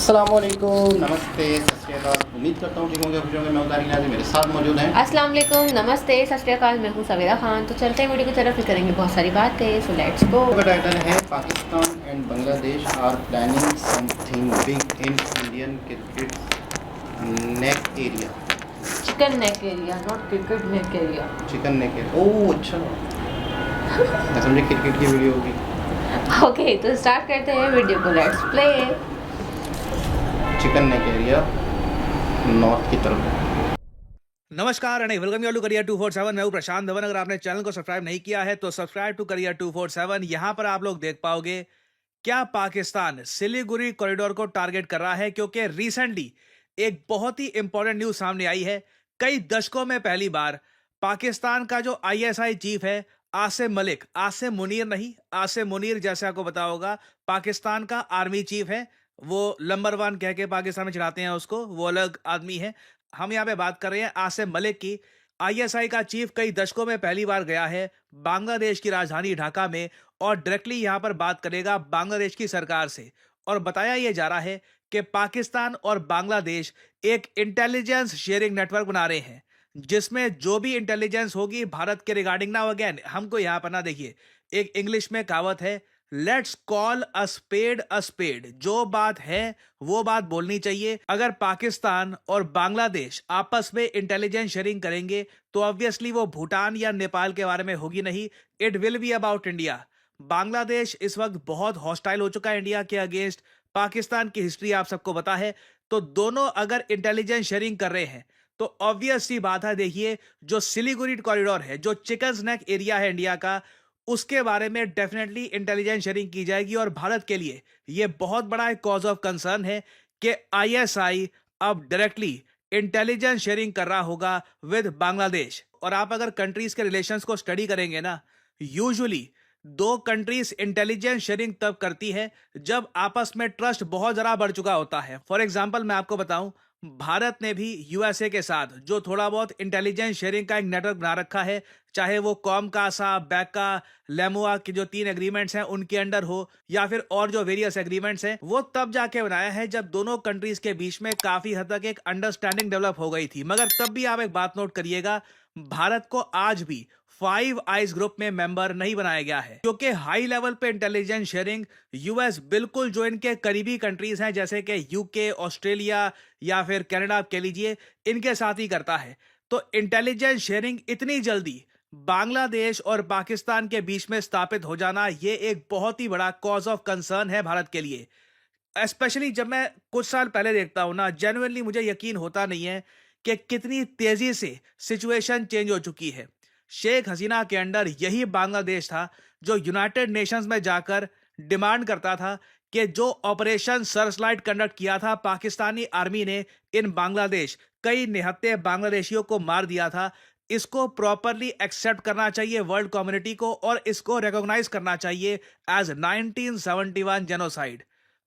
अस्सलामुअलैकुम, नमस्ते, सत श्री अकाल। उम्मीद करता हूँ ठीक होंगे, खुश होंगे। मैं उतारी नाज़िम मेरे साथ मौजूद हैं। अस्सलाम वालेकुम, नमस्ते, सत श्री अकाल। मैं हूँ सवेरा खान। तो चलते हैं वीडियो की तरफ, ही करेंगे बहुत सारी बातें। So let's go. का टाइटल है Pakistan and Bangladesh are planning something big in Indian cricket neck area. Chicken neck area, not cricket neck area. Chicken neck area, oh अच्छा। मैं समझे क्रिकेट की वीडियो होगी। ओके, तो स्टार्ट करते हैं वीडियो को। Let's play. Chicken neck area north की तरफ। नमस्कार एंड वेलकम टू करियर 247। मैं हूं प्रशांत धवन। अगर आपने चैनल को सब्सक्राइब नहीं किया है तो सब्सक्राइब टू करियर 247। यहां पर आप लोग देख पाओगे क्या पाकिस्तान सिलीगुड़ी कॉरिडोर को टारगेट कर रहा है, क्योंकि रिसेंटली एक बहुत ही इंपॉर्टेंट न्यूज सामने आई है। कई दशकों में पहली बार पाकिस्तान का जो आईएसआई चीफ है आसिम मलिक, आसिम मुनीर नहीं, आसिम मुनीर जैसे आपको पता होगा, पाकिस्तान का आर्मी चीफ है। वो नंबर 1 कह के पाकिस्तान में चढ़ाते हैं उसको, वो अलग आदमी है। हम यहाँ पे बात कर रहे हैं आसिम मलिक की। आईएसआई का चीफ कई दशकों में पहली बार गया है बांग्लादेश की राजधानी ढाका में और डायरेक्टली यहां पर बात करेगा बांग्लादेश की सरकार से। और बताया यह जा रहा है कि पाकिस्तान और बांग्लादेश एक इंटेलिजेंस शेयरिंग नेटवर्क बना रहे हैं, जिसमें जो भी इंटेलिजेंस होगी भारत के रिगार्डिंग ना, अगेन हमको यहां पर ना, देखिए एक इंग्लिश में कहावत है, लेट्स कॉल अ स्पेड। जो बात है वो बात बोलनी चाहिए। अगर पाकिस्तान और बांग्लादेश आपस में इंटेलिजेंस शेयरिंग करेंगे तो ऑब्वियसली वो भूटान या नेपाल के बारे में होगी नहीं, it will be about India. Bangladesh इस वक्त बहुत हॉस्टाइल हो चुका है इंडिया के अगेंस्ट। पाकिस्तान की हिस्ट्री आप सबको पता है। तो दोनों अगर इंटेलिजेंस शेयरिंग कर रहे हैं तो ऑब्वियस सी बात है, देखिए जो सिलीगुड़ी कॉरिडोर है, जो चिकन नेक एरिया है इंडिया का, उसके बारे में डेफिनेटली इंटेलिजेंस शेयरिंग की जाएगी। और भारत के लिए यह बहुत बड़ा एक कॉज ऑफ कंसर्न है कि आईएसआई अब डायरेक्टली इंटेलिजेंस शेयरिंग कर रहा होगा विद बांग्लादेश। और आप अगर कंट्रीज के रिलेशंस को स्टडी करेंगे ना, यूजुअली दो कंट्रीज इंटेलिजेंस शेयरिंग तब करती है जब आपस में ट्रस्ट बहुत जरा बढ़ चुका होता है। फॉर एग्जांपल मैं आपको बताऊं, भारत ने भी यूएसए के साथ जो थोड़ा बहुत इंटेलिजेंस शेयरिंग का एक नेटवर्क बना रखा है, चाहे वो कॉम कासा, बैका, लेमुआ के जो 3 एग्रीमेंट्स हैं उनके अंडर हो, या फिर और जो वेरियस एग्रीमेंट्स हैं, वो तब जाके बनाया है जब दोनों कंट्रीज के बीच में काफी हद तक एक अंडरस्टैंडिंग डेवलप हो गई थी। मगर तब भी आप एक बात नोट करिएगा, भारत को आज भी 5 आइज ग्रुप में मेंबर नहीं बनाया गया है, क्योंकि हाई लेवल पे इंटेलिजेंस शेयरिंग यूएस बिल्कुल जो इनके करीबी कंट्रीज हैं जैसे कि यूके, ऑस्ट्रेलिया या फिर कनाडा आप कह लीजिए, इनके साथ ही करता है। तो इंटेलिजेंस शेयरिंग इतनी जल्दी बांग्लादेश और पाकिस्तान के बीच में स्थापित हो जाना, यह एक बहुत ही बड़ा कॉज ऑफ कंसर्न है भारत के लिए। स्पेशली जब मैं कुछ साल पहले देखता हूं ना, जेन्युइनली मुझे यकीन होता नहीं है कि कितनी तेजी से सिचुएशन चेंज हो चुकी है। शेख हसीना के अंडर यही बांग्लादेश था जो यूनाइटेड नेशंस में जाकर डिमांड करता था कि जो ऑपरेशन सर्चलाइट कंडक्ट किया था पाकिस्तानी आर्मी ने इन बांग्लादेश, कई निहत्थे बांग्लादेशियों को मार दिया था, इसको प्रॉपरली एक्सेप्ट करना चाहिए वर्ल्ड कम्युनिटी को और इसको रिकॉग्नाइज करना चाहिए एज 1971 जेनोसाइड।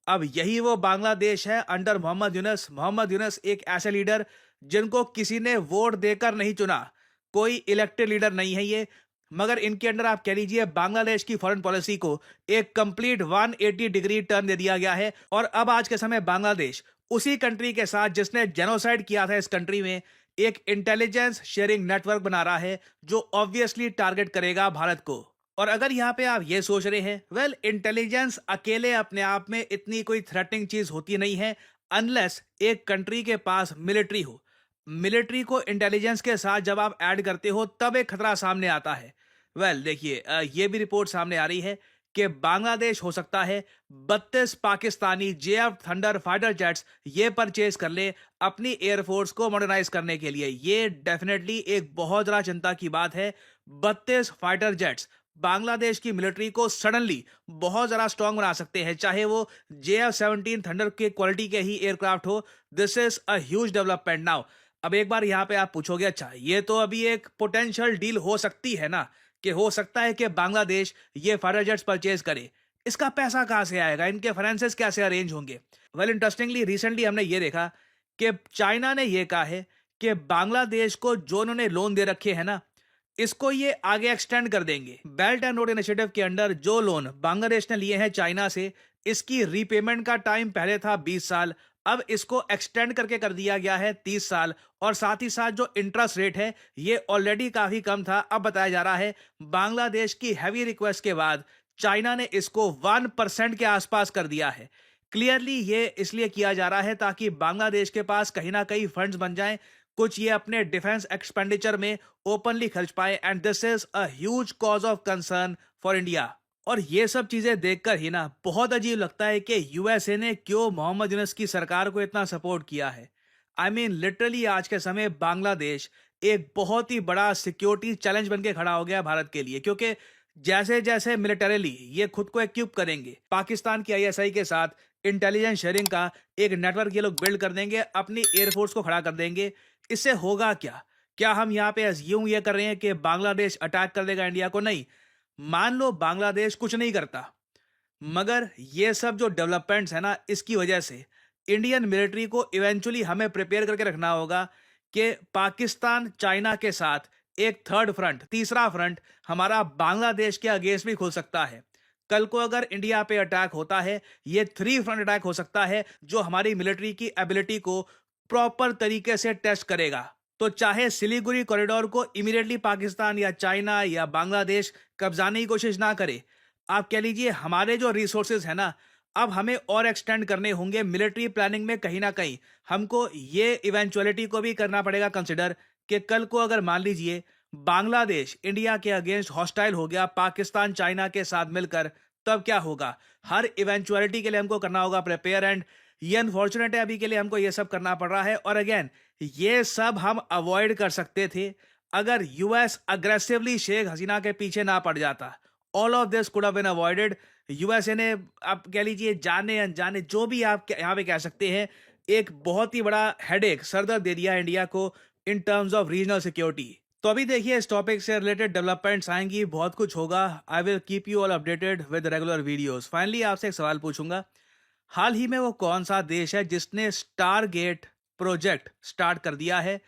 अब यही वो बांग्लादेश है अंडर मोहम्मद यूनुस। मोहम्मद यूनुस एक ऐसे लीडर जिनको किसी ने वोट देकर नहीं चुना, कोई इलेक्टेड लीडर नहीं है ये, मगर इनके अंडर आप कह लीजिए बांग्लादेश की फॉरेन पॉलिसी को एक कंप्लीट 180 डिग्री टर्न दे दिया गया है। और अब आज के समय बांग्लादेश उसी कंट्री के साथ जिसने जेनोसाइड किया था इस कंट्री में एक इंटेलिजेंस शेयरिंग नेटवर्क बना रहा है, जो ऑब्वियसली टारगेट करेगा भारत को। और अगर यहां पे आप ये सोच रहे हैं, वेल इंटेलिजेंस अकेले अपने आप में इतनी कोई थ्रेटनिंग चीज होती नहीं है अनलेस एक कंट्री के पास मिलिट्री हो। मिलिट्री को इंटेलिजेंस के साथ जब आप ऐड करते हो तब एक खतरा सामने आता है। वेल देखिए, ये भी रिपोर्ट सामने आ रही है कि बांग्लादेश हो सकता है 32 Pakistani JF thunder fighter jets ये परचेज कर ले अपनी एयरफोर्स को मॉडर्नाइज करने के लिए। ये डेफिनेटली एक बहुत ज्यादा चिंता की बात है। 32 फाइटर जेट्स बांग्लादेश की मिलिट्री को सडनली बहुत ज्यादा स्ट्रांग बना सकते हैं, चाहे वो JF-17 थंडर के क्वालिटी के ही एयरक्राफ्ट हो। This is a huge development. Now अब एक बार यहां पे आप पूछोगे, अच्छा ये तो अभी एक पोटेंशियल डील हो सकती है ना, कि हो सकता है कि बांग्लादेश ये फाइटर जेट्स परचेज करे, इसका पैसा कहां से आएगा, इनके फाइनेंसेस कैसे अरेंज होंगे। वेल इंटरेस्टिंगली रिसेंटली हमने ये देखा कि चाइना ने ये कहा है कि बांग्लादेश को जो उन्होंने लोन दे रखे हैं ना, इसको ये आगे एक्सटेंड कर देंगे। बेल्ट एंड रोड इनिशिएटिव के अंडर जो लोन बांग्लादेश ने लिए हैं चाइना से, इसकी रीपेमेंट का टाइम पहले था 20 साल, अब इसको एक्सटेंड करके कर दिया गया है 30 साल, और साथ ही साथ जो इंटरेस्ट रेट है ये ऑलरेडी काफी कम था। अब बताया जा रहा है बांग्लादेश की हैवी रिक्वेस्ट के बाद चाइना ने इसको 1% के आसपास कर दिया है। क्लियरली ये इसलिए किया जा रहा है ताकि बांग्लादेश के पास कहीं ना कहीं फंड्स बन जाएं, कुछ ये अपने डिफेंस एक्सपेंडिचर में ओपनली खर्च पाए, and this is a huge cause of concern for India. और ये सब चीजें देखकर ही ना बहुत अजीब लगता है कि यूएसए ने क्यों मोहम्मद यूनस की सरकार को इतना सपोर्ट किया है। आई मीन लिटरली आज के समय बांग्लादेश एक बहुत ही बड़ा सिक्योरिटी चैलेंज बन के खड़ा हो गया भारत के लिए, क्योंकि जैसे जैसे मिलिटरीली ये खुद को इक्विप करेंगे, पाकिस्तान की आईएसआई के साथ इंटेलिजेंस शेयरिंग का एक नेटवर्क ये लोग बिल्ड कर देंगे, अपनी एयरफोर्स को खड़ा कर देंगे। इससे होगा क्या हम यहाँ पे अज्यूम ये कर रहे हैं कि बांग्लादेश अटैक कर देगा इंडिया को? नहीं। मान लो बांग्लादेश कुछ नहीं करता, मगर ये सब जो डेवलपमेंट्स है ना, इसकी वजह से इंडियन मिलिट्री को इवेंचुअली हमें प्रिपेयर करके रखना होगा कि पाकिस्तान चाइना के साथ एक थर्ड फ्रंट, तीसरा फ्रंट हमारा बांग्लादेश के अगेंस्ट भी खुल सकता है। कल को अगर इंडिया पे अटैक होता है, ये 3 फ्रंट अटैक हो सकता है जो हमारी मिलिट्री की एबिलिटी को प्रॉपर तरीके से टेस्ट करेगा। तो चाहे सिलीगुड़ी कॉरिडोर को इमीडिएटली पाकिस्तान या चाइना या बांग्लादेश कब्जाने की कोशिश ना करे, आप कह लीजिए हमारे जो रिसोर्सेज है ना, अब हमें और एक्सटेंड करने होंगे। मिलिट्री प्लानिंग में कहीं ना कहीं हमको ये इवेंचुअलिटी को भी करना पड़ेगा कंसिडर कि कल को अगर मान लीजिए बांग्लादेश इंडिया के अगेंस्ट हॉस्टाइल हो गया पाकिस्तान चाइना के साथ मिलकर, तब क्या होगा? हर इवेंचुअलिटी के लिए हमको करना होगा प्रिपेयर, एंड ये अनफॉर्चुनेट है अभी के लिए हमको ये सब करना पड़ रहा है। और अगेन ये सब हम अवॉइड कर सकते थे अगर यूएस अग्रेसिवली शेख हसीना के पीछे ना पड़ जाता। All of this could have been avoided. USA ने, आप कह लीजिए जाने अनजाने जो भी आप यहाँ पे कह सकते हैं, एक बहुत ही बड़ा हेडेक, सरदर्द दे दिया इंडिया को in terms of regional security. तो अभी देखिए इस टॉपिक से रिलेटेड डेवलपमेंट्स आएंगी, बहुत कुछ होगा। I will keep you all updated with regular videos. Finally आपसे एक सवाल पूछूंगा, हाल ही में वो कौन सा देश है जिसने स्टारगेट प्रोजेक्ट स्टार्ट कर दिया है?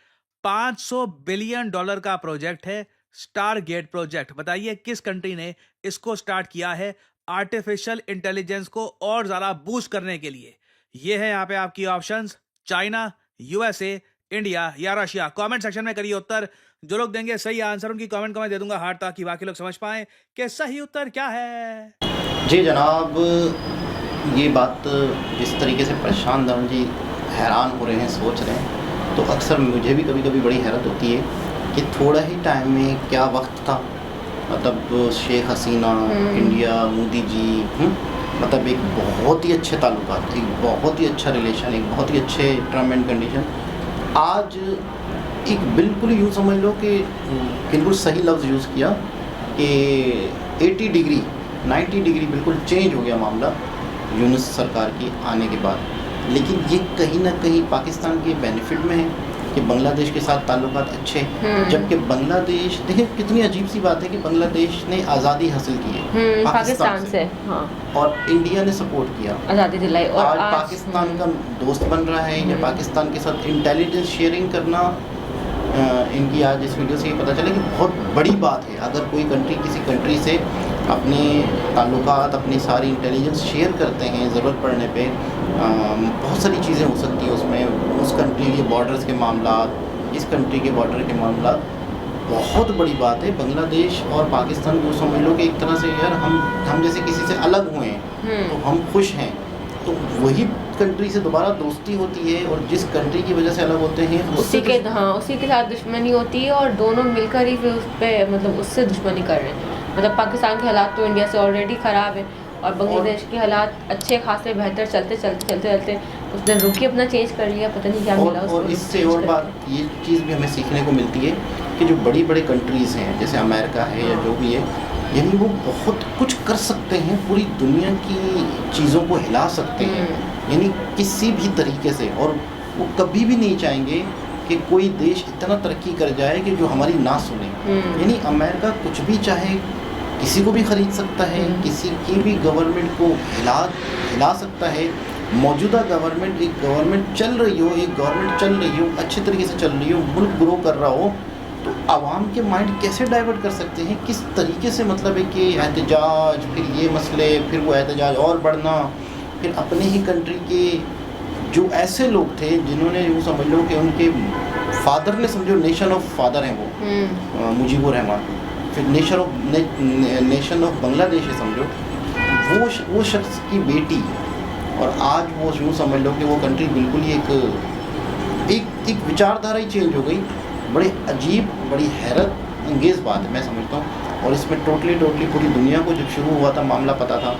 $500 बिलियन का प्रोजेक्ट है स्टारगेट प्रोजेक्ट। बताइए किस कंट्री ने इसको स्टार्ट किया है आर्टिफिशियल इंटेलिजेंस को और ज्यादा बूस्ट करने के लिए? ये है यहाँ पे आपकी ऑप्शंस, चाइना, यूएसए, इंडिया या रशिया। कमेंट सेक्शन में करिए उत्तर। जो लोग देंगे सही आंसर उनकी कमेंट को मैं दे दूंगा हार्ट, ताकि बाकी लोग समझ पाएं कि सही उत्तर क्या है। जी जनाब, ये बात जिस तरीके से प्रशांत धवन जी हैरान हो रहे हैं, सोच रहे हैं, तो अक्सर मुझे भी कभी कभी बड़ी हैरत होती है कि थोड़ा ही टाइम में क्या वक्त था। मतलब शेख हसीना, इंडिया, मोदी जी, मतलब एक बहुत ही अच्छे ताल्लुकात, एक बहुत ही अच्छा रिलेशन, एक बहुत ही अच्छे टर्म एंड कंडीशन। आज एक बिल्कुल यूँ समझ लो कि बिल्कुल सही लफ्ज़ यूज़ किया कि 80 डिग्री 90 डिग्री बिल्कुल चेंज हो गया मामला यूनुस सरकार की आने के बाद। लेकिन ये कहीं ना कहीं पाकिस्तान के बेनिफिट में है कि बांग्लादेश के साथ ताल्लुकात अच्छे, जबकि बांग्लादेश, देखिए कितनी अजीब सी बात है कि बांग्लादेश ने आज़ादी हासिल की है पाकिस्तान से, हाँ, और इंडिया ने सपोर्ट किया, आज़ादी दिलाई, और आज पाकिस्तान का दोस्त बन रहा है या पाकिस्तान के साथ इंटेलिजेंस शेयरिंग करना। इनकी आज इस वीडियो से ये पता चला कि बहुत बड़ी बात है अगर कोई कंट्री किसी कंट्री से अपने ताल्लुकात, अपनी सारी इंटेलिजेंस शेयर करते हैं। ज़रूरत पड़ने पे बहुत सारी चीज़ें हो सकती हैं उसमें, उस कंट्री के बॉर्डर्स के मामला, इस कंट्री के बॉर्डर के मामला, बहुत बड़ी बात है। बांग्लादेश और पाकिस्तान को समझ लो कि एक तरह से यार हम जैसे किसी से अलग हुए हैं तो हम खुश हैं, तो वही कंट्री से दोबारा दोस्ती होती है, और जिस कंट्री की वजह से अलग होते हैं उसी के साथ दुश्मनी होती है, और दोनों मिलकर ही फिर उस पर मतलब उससे दुश्मनी कर रहे हैं। मतलब पाकिस्तान के हालात तो इंडिया से ऑलरेडी ख़राब है, और बांग्लादेश के हालात अच्छे खासे बेहतर चलते उसने रुकी अपना चेंज कर लिया, पता नहीं क्या मिला उसको। और इससे और बात ये चीज़ भी हमें सीखने को मिलती है कि जो बड़ी बड़ी कंट्रीज़ हैं जैसे अमेरिका है या जो भी है, यानी वो बहुत कुछ कर सकते हैं, पूरी दुनिया की चीज़ों को हिला सकते हैं, यानी किसी भी तरीके से। और वो कभी भी नहीं चाहेंगे कि कोई देश इतना तरक्की कर जाए कि जो हमारी ना सुने। यानी अमेरिका कुछ भी चाहे किसी को भी ख़रीद सकता है, किसी की भी गवर्नमेंट को हिला सकता है। मौजूदा गवर्नमेंट, एक गवर्नमेंट चल रही हो, अच्छे तरीके से चल रही हो, मुल्क ग्रो कर रहा हो, तो आवाम के माइंड कैसे डाइवर्ट कर सकते हैं, किस तरीके से, मतलब है कि एहतजाज, फिर ये मसले, फिर वो एहतजाज और बढ़ना, फिर अपने ही कंट्री के जो ऐसे लोग थे जिन्होंने यूँ समझ लो कि उनके फादर ने समझो नेशन ऑफ फादर हैं वो मुजीबुर रहमान, फिर नेशन ऑफ बांग्लादेश है समझो, वो शख्स की बेटी, और आज वो यूँ समझ लो कि वो कंट्री बिल्कुल ही एक विचारधारा ही चेंज हो गई। बड़ी अजीब, बड़ी हैरत अंगेज़ बात है मैं समझता हूँ। और इसमें टोटली पूरी दुनिया को जब शुरू हुआ था मामला पता था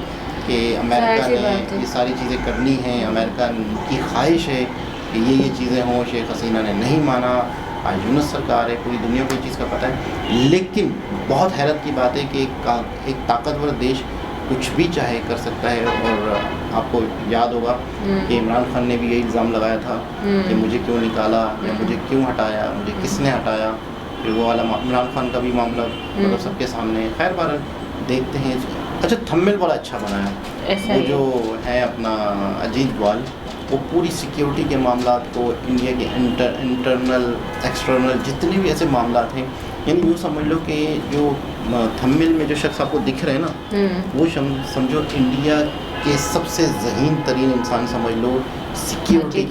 कि अमेरिका ने ये सारी चीज़ें करनी हैं, अमेरिका की ख्वाहिश है कि ये चीज़ें हों। शेख हसीना ने नहीं माना, आज यूनुस सरकार है, पूरी दुनिया को ये चीज़ का पता है। लेकिन बहुत हैरत की बात है कि एक ताकतवर देश कुछ भी चाहे कर सकता है। और आपको याद होगा कि इमरान खान ने भी यही इल्ज़ाम लगाया था कि मुझे क्यों निकाला या मुझे क्यों हटाया, मुझे किसने हटाया। फिर वो वाला इमरान खान का भी मामला मतलब सबके सामने है। खैर बार देखते हैं। अच्छा, थंबनेल बड़ा अच्छा बनाया वो जो है अपना अजीत वाल, वो पूरी सिक्योरिटी के मामला को, इंडिया के इंटरनल एक्सटर्नल जितने भी ऐसे मामला थे, यानी यूँ समझ लो कि जो थंबनेल में जो शख्स आपको दिख रहे हैं ना, वो समझो इंडिया के सबसे ज़हीन तरीन इंसान समझ लो सिक्योरिटी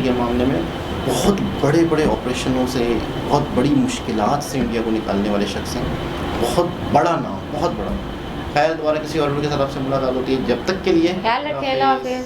के मामले में बहुत बड़े ऑपरेशनों से, बहुत बड़ी मुश्किलात से इंडिया को निकालने वाले शख्स हैं। बहुत बड़ा नाम, बहुत बड़ा। खैर दोबारा किसी और के साथ आपसे मुलाकात होती है, जब तक के लिए ख्याल रखें, अल्लाह हाफिज़।